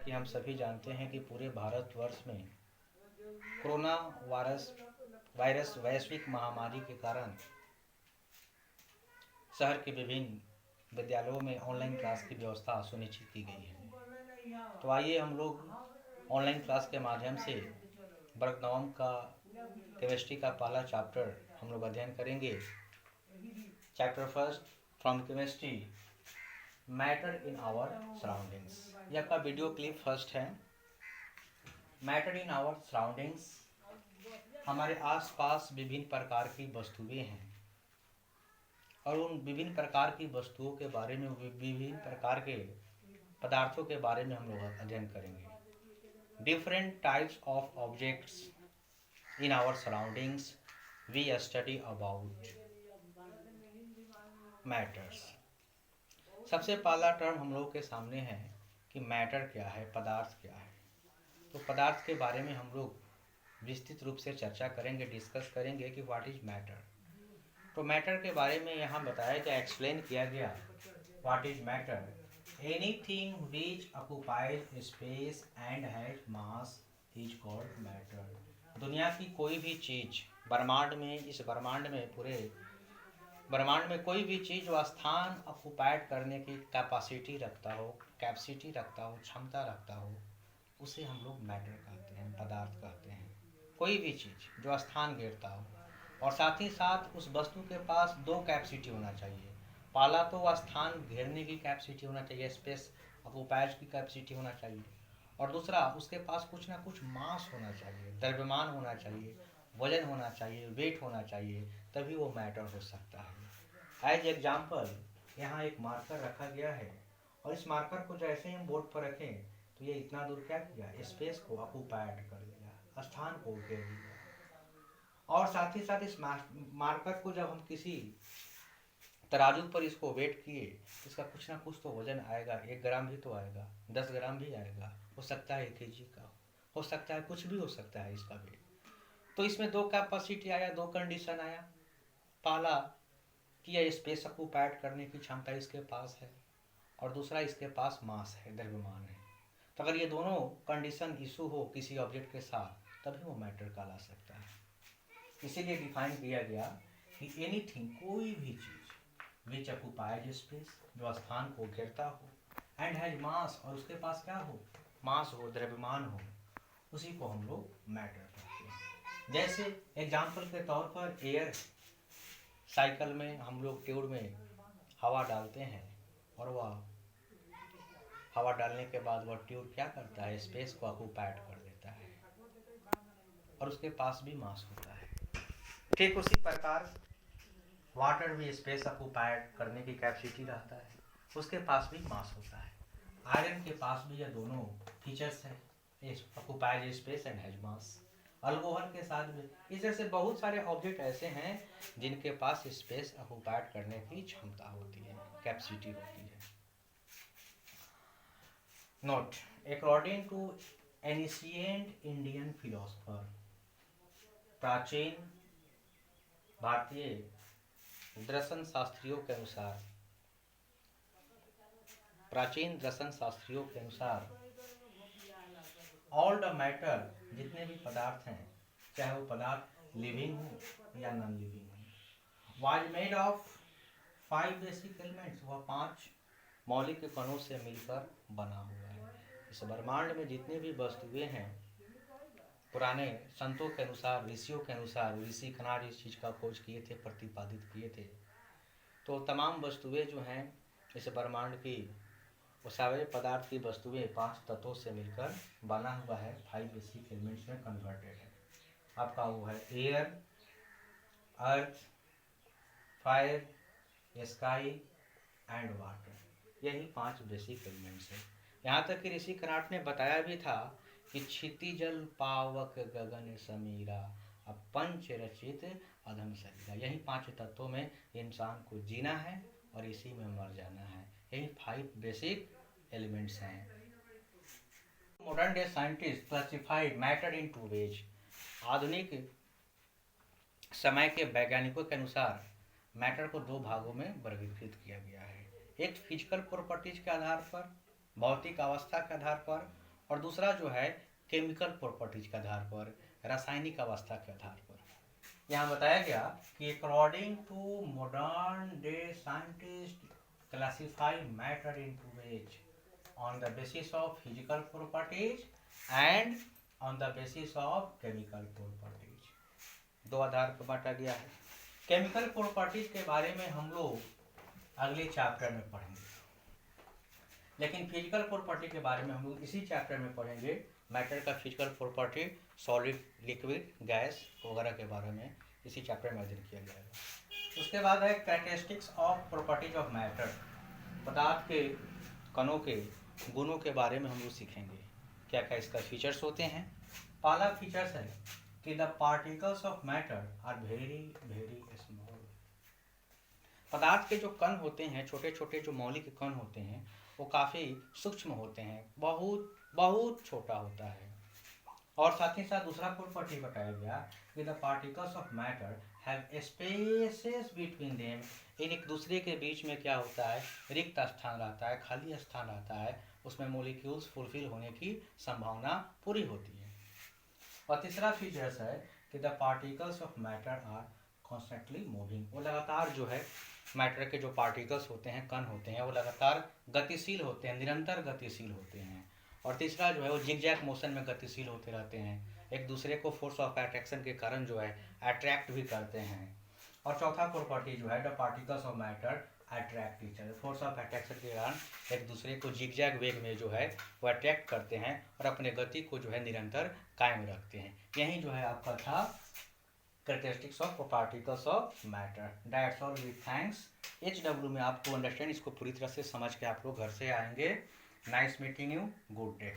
कि हम सभी जानते हैं कि पूरे भारतवर्ष में कोरोना वायरस वैश्विक महामारी के कारण शहर के विभिन्न विद्यालयों में ऑनलाइन क्लास की व्यवस्था सुनिश्चित की गई है। तो आइए हम लोग ऑनलाइन क्लास के माध्यम से वर्ग नवम का केमिस्ट्री का पहला चैप्टर हम लोग अध्ययन करेंगे। Chapter first from chemistry, matter in our surroundings. यह आपका वीडियो क्लिप फर्स्ट है। मैटर इन आवर सराउंडिंग्स, हमारे आसपास विभिन्न प्रकार की वस्तुएं हैं और उन विभिन्न प्रकार की वस्तुओं के बारे में, विभिन्न प्रकार के पदार्थों के बारे में हम लोग अध्ययन करेंगे। Different types of objects in our surroundings we study about matters. सबसे पहला टर्म हम लोग के सामने है कि मैटर क्या है, पदार्थ क्या है। तो पदार्थ के बारे में हम लोग विस्तृत रूप से चर्चा करेंगे, डिस्कस करेंगे कि व्हाट इज मैटर। तो मैटर के बारे में यहाँ बताया गया, एक्सप्लेन किया गया, what is matter, anything which occupies space and has mass is called matter. दुनिया की कोई भी चीज ब्रह्मांड में, इस ब्रह्मांड में, पूरे ब्रह्मांड में कोई भी चीज जो स्थान ऑक्युपाइड करने की कैपेसिटी रखता हो, कैपेसिटी रखता हो, क्षमता रखता हो, उसे हम लोग मैटर कहते हैं, पदार्थ कहते हैं। कोई भी चीज जो स्थान घेरता हो, और साथ ही साथ उस वस्तु के पास दो कैपेसिटी होना चाहिए। पहला तो वह स्थान घेरने की कैपेसिटी होना चाहिए, स्पेस ऑक्युपाइज की कैपेसिटी होना चाहिए, और दूसरा उसके पास कुछ ना कुछ मास होना चाहिए, द्रव्यमान होना चाहिए, वजन होना चाहिए, वेट होना चाहिए, तभी वो मैटर हो सकता है। एज एग्जाम्पल यहाँ एक मार्कर रखा गया है, और इस मार्कर को जैसे हम बोर्ड पर रखें तो ये इतना दूर क्या किया, स्पेस को ऑक्युपाइड कर लिया, स्थान को घेर लिया। और साथ ही साथ इस मार्कर को जब हम किसी तराजू पर इसको वेट किए, इसका कुछ ना कुछ तो वजन आएगा, 1 ग्राम भी तो आएगा, 10 ग्राम भी आएगा, हो सकता है 1 kg का, हो सकता है कुछ भी हो सकता है इसका वेट। तो इसमें दो कैपेसिटी आया, दो कंडीशन आया। पहला कि यह स्पेस ऑक्युपाइड करने की क्षमता इसके पास है, और दूसरा इसके पास मास है, द्रव्यमान है। तो अगर ये दोनों कंडीशन इशू हो किसी ऑब्जेक्ट के साथ, तभी वो मैटर कहला सकता है। इसीलिए डिफाइन किया गया कि एनीथिंग, कोई भी चीज विच ऑक्युपाइज स्पेस, जो स्थान को घेरता हो, एंड हैज मास, और उसके पास क्या हो, मास हो, द्रव्यमान हो, उसी को हम लोग मैटर कहते हैं। जैसे एग्जाम्पल के तौर पर एयर, साइकिल में हम लोग ट्यूब में हवा डालते हैं, और वह हवा डालने के बाद वह ट्यूब क्या करता है, स्पेस को ऑक्युपाइड कर देता है, और उसके पास भी मास होता है। ठीक उसी प्रकार वाटर भी स्पेस ऑक्युपाइड करने की कैपेसिटी रहता है, उसके पास भी मास होता है। आयरन के पास भी यह दोनों फीचर्स हैं, occupies space and has mass. Alcohol के साथ भी। इस तरह से बहुत सारे ऑब्जेक्ट ऐसे हैं जिनके पास स्पेस ऑक्युपाइड करने की क्षमता होती है, कैपेसिटी होती है। Note, according to ancient Indian philosopher, प्राचीन भारतीय दर्शन शास्त्रियों के अनुसार, प्राचीन दर्शन शास्त्रियों के अनुसार, ऑल द मैटर, जितने भी पदार्थ हैं, चाहे वो पदार्थ लिविंग हो या नॉन लिविंग हो, was made of 5 basic elements, वह 5 मौलिक कणों से मिलकर बना हुआ है। इस ब्रह्मांड में जितनी भी वस्तुएं हैं, पुराने संतों के अनुसार, ऋषियों के अनुसार, ऋषि कनाड इस चीज़ का खोज किए थे, प्रतिपादित किए थे। तो तमाम वस्तुएं जो हैं इस ब्रह्मांड की, वो सारे पदार्थ की वस्तुएं 5 तत्वों से मिलकर बना हुआ है, 5 बेसिक एलिमेंट्स में कन्वर्टेड है। आपका वो है air, earth, fire, sky and water. यही 5 बेसिक एलिमेंट्स है। यहाँ तक कि ऋषि कनाड ने बताया भी था कि क्षितिजल पावक गगन समीरा, अब पंच रचित अधम शरीरा। यही 5 तत्वों में इंसान को जीना है और इसी में मर जाना है। यही 5 बेसिक एलिमेंट्स हैं। Modern day scientist classified matter in 2 ways. आधुनिक समय के वैज्ञानिकों के अनुसार मैटर को 2 भागों में वर्गीकृत किया गया है। एक फिजिकल प्रॉपर्टीज के आधार पर, भौतिक अवस्था के आधार पर, और दूसरा जो है केमिकल प्रॉपर्टीज के आधार पर, रासायनिक अवस्था के आधार पर। यहाँ बताया गया कि according to modern day scientist classify matter into ways on the basis of physical properties and on the basis of chemical properties. दो आधार पर बांटा गया है। केमिकल प्रॉपर्टीज के बारे में हम लोग अगले चैप्टर में पढ़ेंगे, लेकिन फिजिकल प्रॉपर्टी के बारे में हम लोग इसी चैप्टर में पढ़ेंगे। मैटर का physical property, solid, liquid, gas वगैरह के बारे में इसी चैप्टर में अध्ययन किया जाएगा। उसके बाद है characteristics of properties of matter, पदार्थ के कणों के गुणों के बारे में हम लोग सीखेंगे, क्या क्या इसका फीचर्स होते हैं। पहला फीचर्स है कि the particles of matter are very very small. पदार्थ के जो कण होते हैं, छोटे छोटे जो मौलिक कण होते हैं, वो काफ़ी सूक्ष्म होते हैं, बहुत बहुत छोटा होता है। और साथ ही साथ दूसरा प्रॉपर्टी बताया गया कि the particles of matter have spaces between them, इन एक दूसरे के बीच में क्या होता है, रिक्त स्थान रहता है, खाली स्थान रहता है, उसमें मॉलिक्यूल्स फुलफिल होने की संभावना पूरी होती है। और तीसरा फीचर्स है कि the particles of matter are constantly moving, वो लगातार जो है मैटर के जो पार्टिकल्स होते हैं, कण होते हैं, वो लगातार गतिशील होते हैं, निरंतर गतिशील होते हैं। और तीसरा जो है वो जिगजैग मोशन में गतिशील होते रहते हैं, एक दूसरे को फोर्स ऑफ अट्रैक्शन के कारण जो है अट्रैक्ट भी करते हैं। और चौथा प्रॉपर्टी जो है the particles of matter attract each other, force of attraction के कारण एक दूसरे को जिगजैग वेग में जो है वो अट्रैक्ट करते हैं और अपने गति को जो है निरंतर कायम रखते हैं। यही जो है आपका था characteristics of particles of matter. That's all, with thanks. HW में आपको अंडरस्टैंड, इसको पूरी तरह से समझ के आप लोग घर से आएंगे। Nice meeting you, good day.